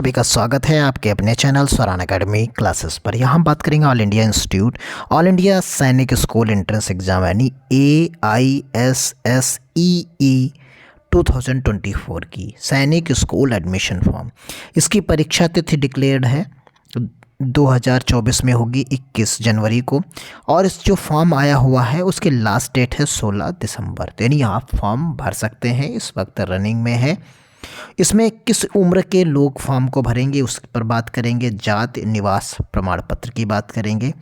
सभी का स्वागत है आपके अपने चैनल स्वरान अकेडमी क्लासेस पर। यहाँ हम बात करेंगे all India institute all India सैनिक स्कूल एंट्रेंस एग्जाम यानी AISSEE 2024 की सैनिक स्कूल एडमिशन फॉर्म। इसकी परीक्षा तिथि डिक्लेयर्ड है 2024 में होगी 21 जनवरी को, और इस जो फॉर्म आया हुआ है उसकी लास्ट डेट है 16 दिसंबर। तो यानी आप फॉर्म भर सकते हैं, इस वक्त रनिंग में है। इसमें किस उम्र के लोग फॉर्म को भरेंगे उस पर बात करेंगे, जाति निवास प्रमाण पत्र की बात करेंगे,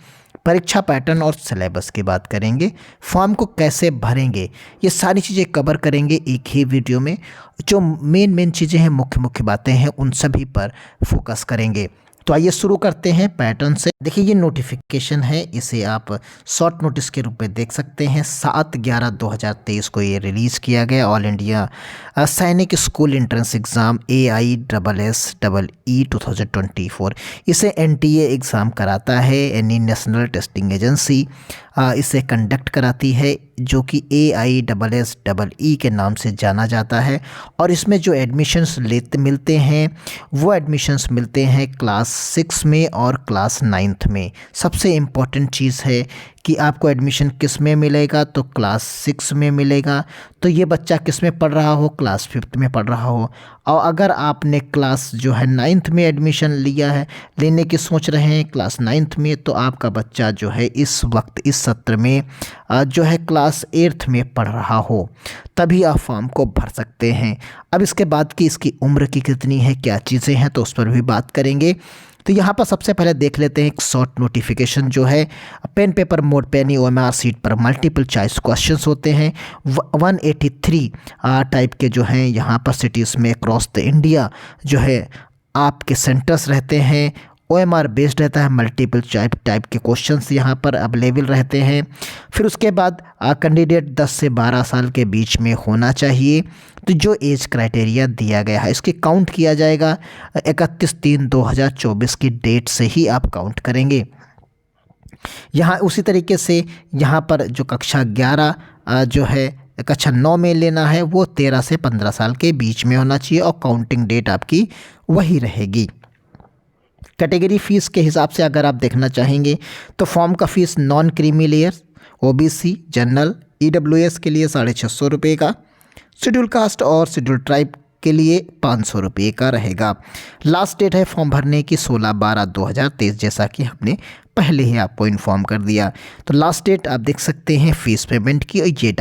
परीक्षा पैटर्न और सिलेबस की बात करेंगे, फॉर्म को कैसे भरेंगे, ये सारी चीज़ें कवर करेंगे एक ही वीडियो में। जो मेन चीज़ें हैं, मुख्य बातें हैं, उन सभी पर फोकस करेंगे। तो आइए शुरू करते हैं पैटर्न से। देखिए ये नोटिफिकेशन है, इसे आप शॉर्ट नोटिस के रूप में देख सकते हैं। 7/11/2023 को ये रिलीज़ किया गया ऑल इंडिया सैनिक स्कूल एंट्रेंस एग्ज़ाम AISSEE 2024। इसे NTA एग्ज़ाम कराता है, यानी नेशनल टेस्टिंग एजेंसी इसे कंडक्ट कराती है, जो कि AISSEE के नाम से जाना जाता है। और इसमें जो एडमिशन्स मिलते हैं वो एडमिशन्स मिलते हैं क्लास 6 में और क्लास 9th में। सबसे इम्पॉर्टेंट चीज़ है कि आपको एडमिशन किस में मिलेगा, तो क्लास 6 में मिलेगा। तो ये बच्चा किस में पढ़ रहा हो, क्लास 5th में पढ़ रहा हो। और अगर आपने क्लास जो है 9th में एडमिशन लिया है, लेने की सोच रहे हैं क्लास 9th में, तो आपका बच्चा जो है इस वक्त इस सत्र में जो है क्लास 8th में पढ़ रहा हो, तभी आप फॉर्म को भर सकते हैं। अब इसके बाद की इसकी उम्र की कितनी है, क्या चीज़ें हैं, तो उस पर भी बात करेंगे। तो यहाँ पर सबसे पहले देख लेते हैं एक शॉर्ट नोटिफिकेशन जो है पेन पेपर मोड पे, यानी OMR सीट पर मल्टीपल चॉइस क्वेश्चंस होते हैं। 183 टाइप के जो हैं यहाँ पर सिटीज़ में अक्रॉस द इंडिया जो है आपके सेंटर्स रहते हैं। OMR बेस्ड रहता है, मल्टीपल टाइप के क्वेश्चंस यहाँ पर अवेलेबल रहते हैं। फिर उसके बाद कैंडिडेट 10 से 12 साल के बीच में होना चाहिए। तो जो एज क्राइटेरिया दिया गया है इसकी काउंट किया जाएगा 31/3/2024 की डेट से ही आप काउंट करेंगे। यहाँ उसी तरीके से यहाँ पर जो कक्षा 11 जो है कक्षा 9 में लेना है, वो 13 से 15 साल के बीच में होना चाहिए, और काउंटिंग डेट आपकी वही रहेगी। कैटेगरी फ़ीस के हिसाब से अगर आप देखना चाहेंगे तो फॉर्म का fees non creamy layer, OBC, general, EWS के लिए 650 रुपये का, शेड्यूल कास्ट और शेड्यूल ट्राइब के लिए 500 रुपये का रहेगा। लास्ट डेट है फॉर्म भरने की 16/12/2023, जैसा कि हमने पहले ही आपको इन्फॉर्म कर दिया। तो लास्ट डेट आप देख सकते हैं फ़ीस पेमेंट की, और ये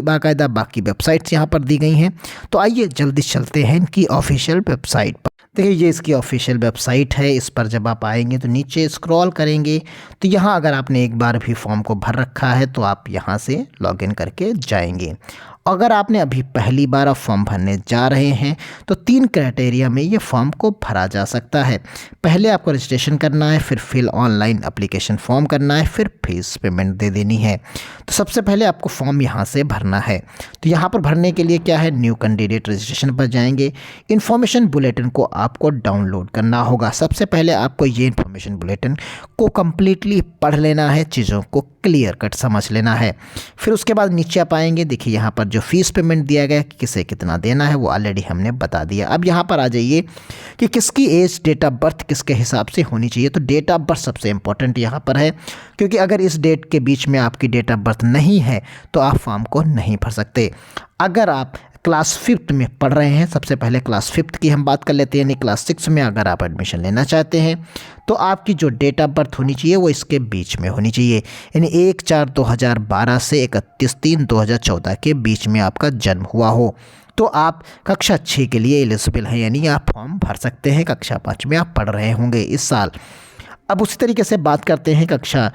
बाकायदा बाकी वेबसाइट्स यहाँ पर दी गई हैं। तो आइए जल्दी चलते हैं इनकी ऑफिशियल वेबसाइट पर। देखिए ये इसकी ऑफिशियल वेबसाइट है। इस पर जब आप आएंगे तो नीचे स्क्रॉल करेंगे तो यहाँ अगर आपने एक बार भी फॉर्म को भर रखा है तो आप यहाँ से लॉगिन करके जाएंगे। अगर आपने अभी पहली बार आप फॉर्म भरने जा रहे हैं तो 3 क्राइटेरिया में ये फॉर्म को भरा जा सकता है। पहले आपको रजिस्ट्रेशन करना है, फिर फिल ऑनलाइन एप्लीकेशन फॉर्म करना है, फिर फीस पेमेंट दे देनी है। तो सबसे पहले आपको फॉर्म यहाँ से भरना है। तो यहाँ पर भरने के लिए क्या है, न्यू कैंडिडेट रजिस्ट्रेशन पर जाएंगे। इन्फॉर्मेशन बुलेटिन को आपको डाउनलोड करना होगा। सबसे पहले आपको ये इन्फॉर्मेशन बुलेटिन को कम्प्लीटली पढ़ लेना है, चीज़ों को क्लियर कट समझ लेना है। फिर उसके बाद नीचे आप आएंगे, देखिए यहाँ पर जो फीस पेमेंट दिया गया कि किसे कितना देना है वो ऑलरेडी हमने बता दिया। अब यहाँ पर आ जाइए कि किसकी एज, डेट ऑफ बर्थ किसके हिसाब से होनी चाहिए। तो डेट ऑफ बर्थ सबसे इंपॉर्टेंट यहाँ पर है, क्योंकि अगर इस डेट के बीच में आपकी डेट ऑफ बर्थ नहीं है तो आप फॉर्म को नहीं भर सकते। अगर आप क्लास 5th में पढ़ रहे हैं, सबसे पहले क्लास 5th की हम बात कर लेते हैं, यानी क्लास 6 में अगर आप एडमिशन लेना चाहते हैं तो आपकी जो डेट ऑफ बर्थ होनी चाहिए वो इसके बीच में होनी चाहिए, यानी 1/4/2012 से 31/3/2014 के बीच में आपका जन्म हुआ हो। तो आप कक्षा 6 के लिए एलिजिबल हैं, यानी आप फॉर्म भर सकते हैं। कक्षा 5 में आप पढ़ रहे होंगे इस साल। अब उसी तरीके से बात करते हैं कक्षा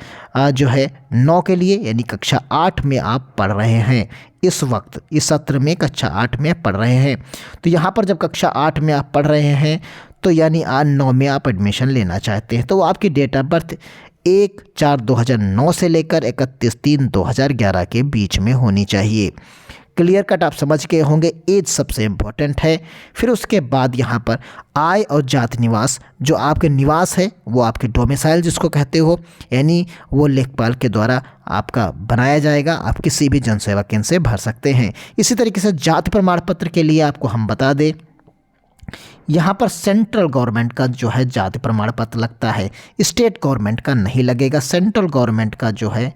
जो है 9 के लिए, यानी कक्षा 8 में आप पढ़ रहे हैं इस वक्त, इस सत्र में कक्षा 8 में पढ़ रहे हैं। तो यहाँ पर जब कक्षा 8 में आप पढ़ रहे हैं तो यानी आज 9 में आप एडमिशन लेना चाहते हैं, तो आपकी डेट ऑफ बर्थ 1/4/2009 से लेकर 31/3/2011 के बीच में होनी चाहिए। क्लियर कट आप समझ गए होंगे, एज सबसे इम्पोर्टेंट है। फिर उसके बाद यहाँ पर आय और जाति निवास, जो आपके निवास है वो आपके डोमिसाइल जिसको कहते हो, यानी वो लेखपाल के द्वारा आपका बनाया जाएगा। आप किसी भी जनसेवा केंद्र से भर सकते हैं। इसी तरीके से जाति प्रमाण पत्र के लिए आपको हम बता दें, यहाँ पर सेंट्रल गवर्नमेंट का जो है जाति प्रमाण पत्र लगता है, स्टेट गवर्नमेंट का नहीं लगेगा। सेंट्रल गवर्नमेंट का जो है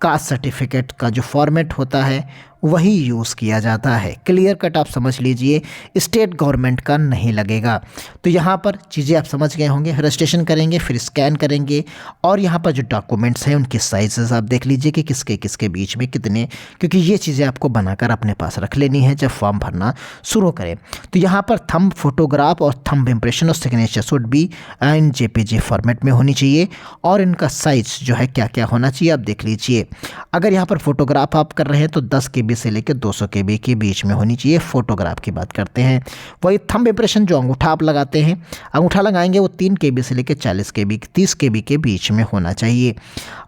कास्ट सर्टिफिकेट का जो फॉर्मेट होता है वही यूज़ किया जाता है। क्लियर कट आप समझ लीजिए, स्टेट गवर्नमेंट का नहीं लगेगा। तो यहाँ पर चीज़ें आप समझ गए होंगे। रजिस्ट्रेशन करेंगे, फिर स्कैन करेंगे और यहाँ पर जो डॉक्यूमेंट्स हैं उनके साइजेस आप देख लीजिए कि किसके किसके बीच में कितने, क्योंकि ये चीज़ें आपको बनाकर अपने पास रख लेनी है जब फॉर्म भरना शुरू करें। तो यहाँ पर थंब फोटोग्राफ और थंब इम्प्रेशन और signature should be in JPG format में होनी चाहिए और इनका साइज जो है क्या क्या होना चाहिए आप देख लीजिए। अगर यहाँ पर फोटोग्राफ आप कर रहे हैं तो 10 KB से लेकर 200 KB के बीच में होनी चाहिए। फोटोग्राफ की बात करते हैं। वही थंब इम्प्रेशन जो अंगूठा आप लगाते हैं, अंगूठा लगाएंगे वो 3 KB से लेकर 40 KB 30 KB के बीच में होना चाहिए।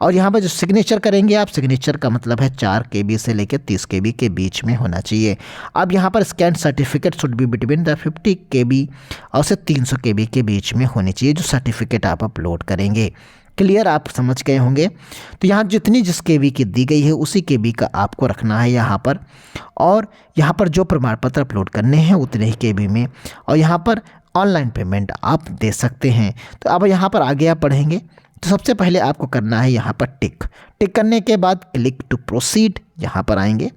और यहाँ पर जो सिग्नेचर करेंगे आप, सिग्नेचर का मतलब है 4 KB से लेकर 30 KB के बीच में होना चाहिए। अब यहाँ पर scan certificate should be between the 50 KB और से 300 KB के बीच में होनी चाहिए जो सर्टिफिकेट आप अपलोड करेंगे। क्लियर आप समझ गए होंगे। तो यहाँ जितनी जिस KB की दी गई है उसी KB का आपको रखना है यहाँ पर, और यहाँ पर जो प्रमाण पत्र अपलोड करने हैं उतने ही KB में, और यहाँ पर ऑनलाइन पेमेंट आप दे सकते हैं। तो अब यहाँ पर आगे आप पढ़ेंगे तो सबसे पहले आपको करना है यहाँ पर टिक करने के बाद क्लिक टू प्रोसीड यहाँ पर आएंगे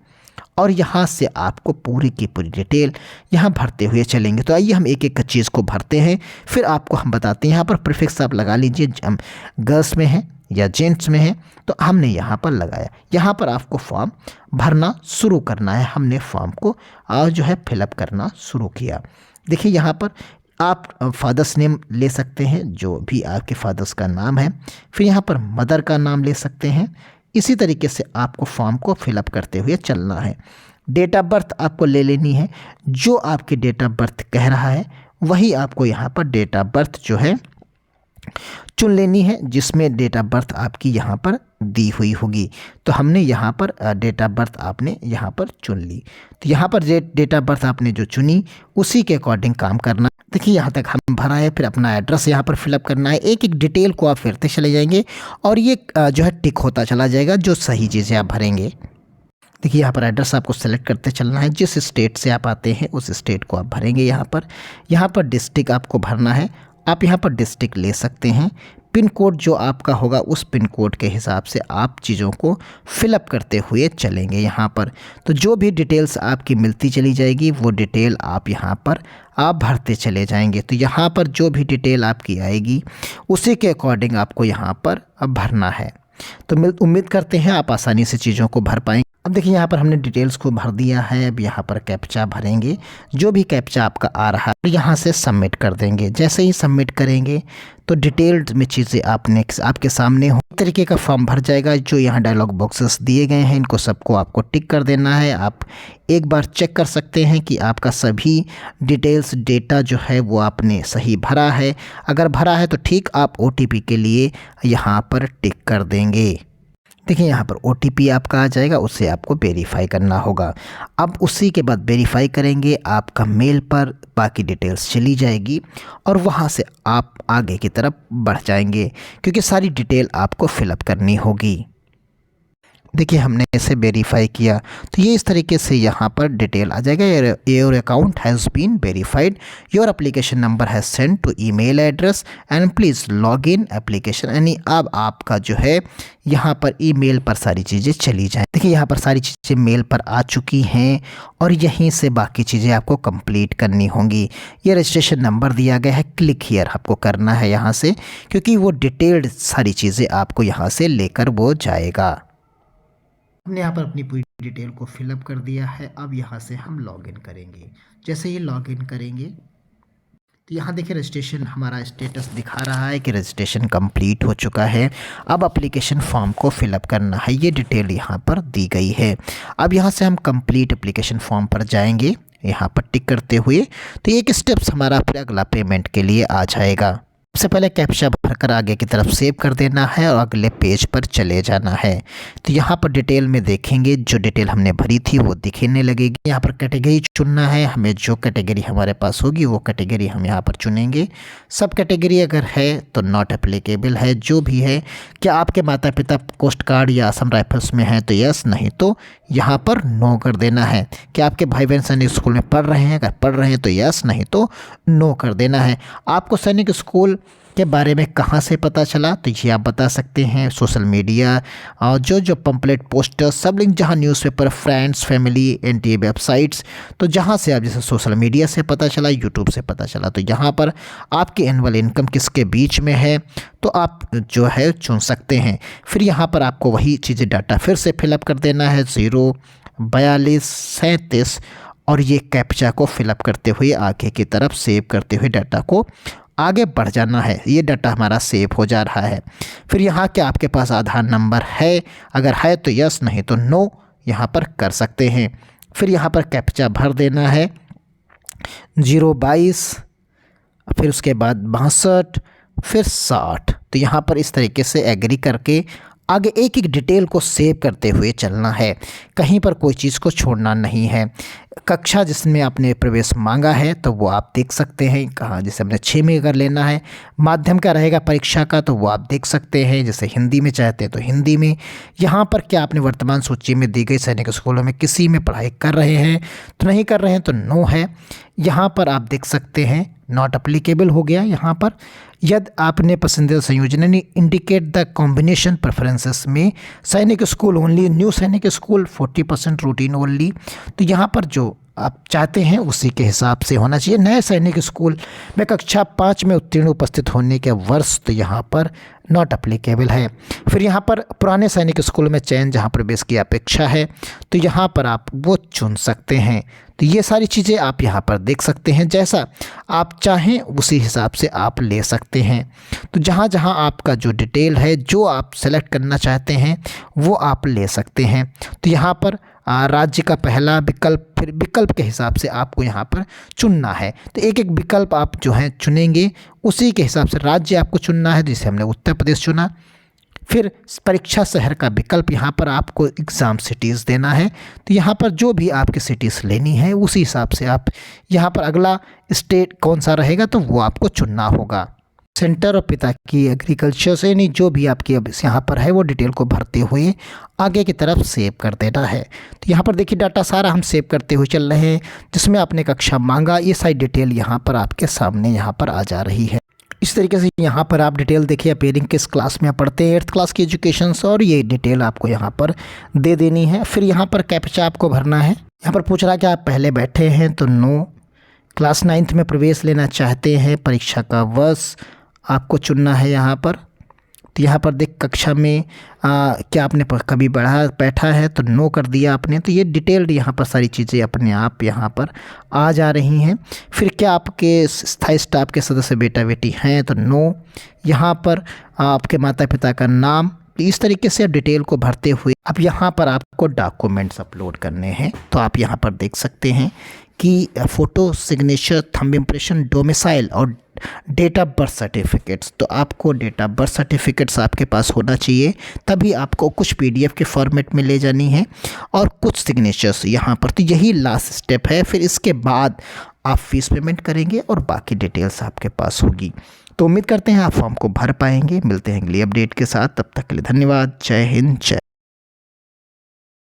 और यहाँ से आपको पूरी की पूरी डिटेल यहाँ भरते हुए चलेंगे। तो आइए हम एक एक चीज़ को भरते हैं, फिर आपको हम बताते हैं। यहाँ पर प्रीफिक्स आप लगा लीजिए, हम गर्ल्स में है या जेंट्स में है, तो हमने यहाँ पर लगाया। यहाँ पर आपको फॉर्म भरना शुरू करना है। हमने फॉर्म को जो है फिलअप करना शुरू किया। देखिए यहाँ पर आप फादर्स नेम ले सकते हैं, जो भी आपके फादर्स का नाम है, फिर यहाँ पर मदर का नाम ले सकते हैं। इसी तरीके से आपको फॉर्म को फिलअप करते हुए चलना है। डेट ऑफ बर्थ आपको ले लेनी है, जो आपकी डेट ऑफ बर्थ कह रहा है वही आपको यहाँ पर डेट ऑफ बर्थ जो है चुन लेनी है, जिसमें डेट ऑफ बर्थ आपकी यहाँ पर दी हुई होगी। तो हमने यहाँ पर डेट ऑफ बर्थ आपने यहाँ पर चुन ली। तो यहाँ पर डेट ऑफ बर्थ आपने जो चुनी उसी के अकॉर्डिंग काम करना। देखिए यहाँ तक हम भरा है, फिर अपना एड्रेस यहाँ पर फिलअप करना है। एक एक डिटेल को आप फिरते चले जाएंगे और ये जो है टिक होता चला जाएगा जो सही चीज़ें आप भरेंगे। देखिए यहाँ पर एड्रेस आपको सेलेक्ट करते चलना है, जिस स्टेट से आप आते हैं उस स्टेट को आप भरेंगे। यहाँ पर डिस्ट्रिक्ट आपको भरना है, आप यहाँ पर डिस्ट्रिक्ट ले सकते हैं। पिन कोड जो आपका होगा उस पिन कोड के हिसाब से आप चीज़ों को फिलअप करते हुए चलेंगे। यहाँ पर तो जो भी डिटेल्स आपकी मिलती चली जाएगी वो डिटेल आप यहाँ पर आप भरते चले जाएंगे। तो यहाँ पर जो भी डिटेल आपकी आएगी उसी के अकॉर्डिंग आपको यहाँ पर अब भरना है। तो उम्मीद करते हैं आप आसानी से चीज़ों को भर पाएंगे। अब देखिए यहाँ पर हमने डिटेल्स को भर दिया है। अब यहाँ पर कैप्चा भरेंगे, जो भी कैप्चा आपका आ रहा है यहाँ से सबमिट कर देंगे। जैसे ही सबमिट करेंगे तो डिटेल्ड में चीज़ें आपके सामने हो तरीके का फॉर्म भर जाएगा। जो यहाँ डायलॉग बॉक्सेस दिए गए हैं इनको सबको आपको टिक कर देना है। आप एक बार चेक कर सकते हैं कि आपका सभी डिटेल्स डेटा जो है वो आपने सही भरा है। अगर भरा है तो ठीक, आप OTP के लिए यहाँ पर टिक कर देंगे। देखिए यहाँ पर OTP आपका आ जाएगा, उससे आपको वेरीफाई करना होगा। अब उसी के बाद वेरीफाई करेंगे, आपका मेल पर बाकी डिटेल्स चली जाएगी और वहाँ से आप आगे की तरफ बढ़ जाएंगे, क्योंकि सारी डिटेल आपको फिलअप करनी होगी। देखिए हमने इसे वेरीफाई किया तो ये इस तरीके से यहाँ पर डिटेल आ जाएगा। Your account has been verified, your application number has send to email address and please log in application. यानी अब आपका जो है यहाँ पर ईमेल पर सारी चीज़ें चली जाएँ। देखिए यहाँ पर सारी चीज़ें मेल पर आ चुकी हैं और यहीं से बाकी चीज़ें आपको कंप्लीट करनी होंगी। ये रजिस्ट्रेशन नंबर दिया गया है, क्लिक हियर आपको करना है यहाँ से, क्योंकि वो डिटेल्ड सारी चीज़ें आपको यहाँ से लेकर वो जाएगा। हमने यहाँ पर अपनी पूरी डिटेल को फिलअप कर दिया है। अब यहाँ से हम लॉगिन करेंगे। जैसे ही लॉगिन करेंगे तो यहाँ देखिए रजिस्ट्रेशन हमारा स्टेटस दिखा रहा है कि रजिस्ट्रेशन कंप्लीट हो चुका है। अब एप्लीकेशन फॉर्म को फिलअप करना है, ये डिटेल यहाँ पर दी गई है। अब यहाँ से हम कंप्लीट एप्लीकेशन फॉर्म पर जाएंगे, यहाँ पर टिक करते हुए तो एक स्टेप्स हमारा फिर अगला पेमेंट के लिए आ जाएगा। सबसे पहले कैप्चा भरकर आगे की तरफ सेव कर देना है और अगले पेज पर चले जाना है। तो यहाँ पर डिटेल में देखेंगे, जो डिटेल हमने भरी थी वो दिखने लगेगी। यहाँ पर कैटेगरी चुनना है, हमें जो कैटेगरी हमारे पास होगी वो कैटेगरी हम यहाँ पर चुनेंगे। सब कैटेगरी अगर है तो नॉट एप्लीकेबल है, जो भी है। क्या आपके माता पिता कोस्ट गार्ड या असम राइफल्स में हैं तो यस, नहीं तो यहाँ पर नो कर देना है। क्या आपके भाई बहन सैनिक स्कूल में पढ़ रहे हैं, अगर पढ़ रहे हैं तो यस, नहीं तो नो कर देना है। आपको सैनिक स्कूल के बारे में कहाँ से पता चला, तो ये आप बता सकते हैं। सोशल मीडिया और जो पंपलेट, पोस्टर, सब लिंक, जहाँ newspaper, friends, family, NTA websites, तो जहाँ से आप, जैसे सोशल मीडिया से पता चला, यूट्यूब से पता चला, तो यहाँ पर आपकी एनुअल इनकम किसके बीच में है तो आप जो है चुन सकते हैं। फिर यहाँ पर आपको वही चीज़ें डाटा फिर से फिलअप कर देना है, 0, 42, 37, और ये कैप्चा को फिलअप करते हुए आगे की तरफ सेव करते हुए डाटा को आगे बढ़ जाना है। ये डाटा हमारा सेव हो जा रहा है। फिर यहाँ क्या आपके पास आधार नंबर है, अगर है तो यस, नहीं तो नो यहाँ पर कर सकते हैं। फिर यहाँ पर कैप्चा भर देना है, 022, फिर उसके बाद 62, फिर 60। तो यहाँ पर इस तरीके से एग्री करके आगे एक एक डिटेल को सेव करते हुए चलना है, कहीं पर कोई चीज़ को छोड़ना नहीं है। कक्षा जिसमें आपने प्रवेश मांगा है तो वो आप देख सकते हैं कहाँ, जैसे हमने 6 में अगर लेना है, माध्यम का रहेगा परीक्षा का तो वो आप देख सकते हैं। जैसे हिंदी में चाहते हैं तो हिंदी में। यहाँ पर क्या आपने वर्तमान सूची में दी गई सैनिक स्कूलों में किसी में पढ़ाई कर रहे हैं तो नहीं कर रहे हैं तो नो है। यहाँ पर आप देख सकते हैं नॉट अप्लीकेबल हो गया। यहाँ पर यदि आपने पसंदीदा संयोजन यानी इंडिकेट द कॉम्बिनेशन प्रेफरेंसेस में सैनिक स्कूल ओनली, न्यू सैनिक स्कूल 40% रूटीन ओनली, तो यहाँ पर जो आप चाहते हैं उसी के हिसाब से होना चाहिए। नए सैनिक स्कूल में कक्षा 5 में उत्तीर्ण उपस्थित होने के वर्ष, तो यहाँ पर नॉट अप्लीकेबल है। फिर यहाँ पर पुराने सैनिक स्कूल में चयन जहाँ प्रवेश की अपेक्षा है तो यहाँ पर आप वो चुन सकते हैं। तो ये सारी चीज़ें आप यहाँ पर देख सकते हैं, जैसा आप चाहें उसी हिसाब से आप ले सकते हैं। तो जहाँ जहाँ आपका जो डिटेल है, जो आप सेलेक्ट करना चाहते हैं वो आप ले सकते हैं। तो यहाँ पर राज्य का पहला विकल्प, फिर विकल्प के हिसाब से आपको यहाँ पर चुनना है। तो एक एक विकल्प आप जो है चुनेंगे, उसी के हिसाब से राज्य आपको चुनना है। जैसे हमने उत्तर प्रदेश चुना। फिर परीक्षा शहर का विकल्प, यहाँ पर आपको एग्ज़ाम सिटीज़ देना है। तो यहाँ पर जो भी आपकी सिटीज़ लेनी है उसी हिसाब से आप यहाँ पर अगला स्टेट कौन सा रहेगा तो वो आपको चुनना होगा। सेंटर और पिता की एग्रीकल्चर से यानी जो भी आपकी अब यहाँ पर है वो डिटेल को भरते हुए आगे की तरफ सेव कर देना है। तो यहाँ पर देखिए डाटा सारा हम सेव करते हुए चल रहे हैं, जिसमें आपने कक्षा मांगा ये सारी डिटेल यहाँ पर आपके सामने यहाँ पर आ जा रही है। इस तरीके से यहाँ पर आप डिटेल देखिए, अपेयरिंग किस क्लास में आप पढ़ते हैं, 8th क्लास की एजुकेशन, और ये डिटेल आपको यहाँ पर दे देनी है। फिर यहाँ पर कैप्चा आपको भरना है। यहाँ पर पूछ रहा है कि आप पहले बैठे हैं तो नो, क्लास 9th में प्रवेश लेना चाहते हैं, परीक्षा का वर्ष आपको चुनना है यहाँ पर। तो यहाँ पर देख कक्षा में क्या आपने कभी बैठा है तो नो कर दिया आपने। तो ये डिटेल्ड यहाँ पर सारी चीज़ें अपने आप यहाँ पर आ जा रही हैं। फिर क्या आपके स्थायी स्टाफ के सदस्य बेटा बेटी हैं तो नो। यहाँ पर आपके माता पिता का नाम, इस तरीके से आप डिटेल को भरते हुए अब यहाँ पर आपको डॉक्यूमेंट्स अपलोड करने हैं। तो आप यहाँ पर देख सकते हैं कि photo, signature, thumb impression, domicile और डेट ऑफ बर्थ सर्टिफिकेट्स। तो आपको डेट ऑफ बर्थ सर्टिफिकेट्स आपके पास होना चाहिए, तभी आपको कुछ PDF के फॉर्मेट में ले जानी है और कुछ सिग्नेचर्स यहाँ पर। तो यही लास्ट स्टेप है। फिर इसके बाद आप फीस पेमेंट करेंगे और बाकी डिटेल्स आपके पास होगी। तो उम्मीद करते हैं आप फॉर्म को भर पाएंगे। मिलते हैं अगली अपडेट के साथ, तब तक के लिए धन्यवाद। जय हिंद, जय